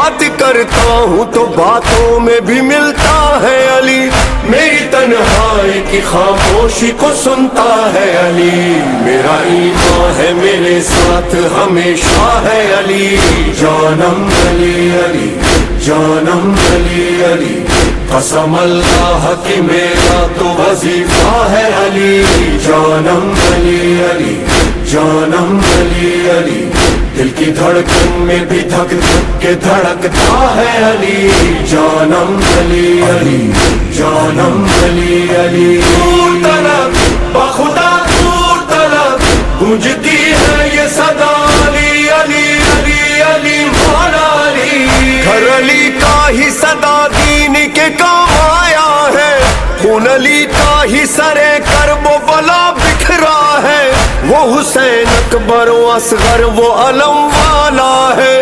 बात करता हूँ तो बातों में भी मिलता है अली। मेरी तन्हाई की खामोशी को सुनता है अली। मेरा ईमान है मेरे साथ हमेशा है अली। जानम अली अली, जानम अली अली, कसम अल्लाह की मेरा तो वजीफा है अली। जानम अली अली, जानम अली अली, दिल की धड़कन में भी धक धक के धड़कता है अली। जानम अली अली, जानम अली अली। दूर तलक बखुदा दूर तलक गूंजती है ये सदा अली अली अली अली मौला अली। घर अली का ही सदा दीन के काम आया है। खून अली का ही सरे करबो बला बिखरा है। वो हुसैन अकबर असगर वो अलम वाला है।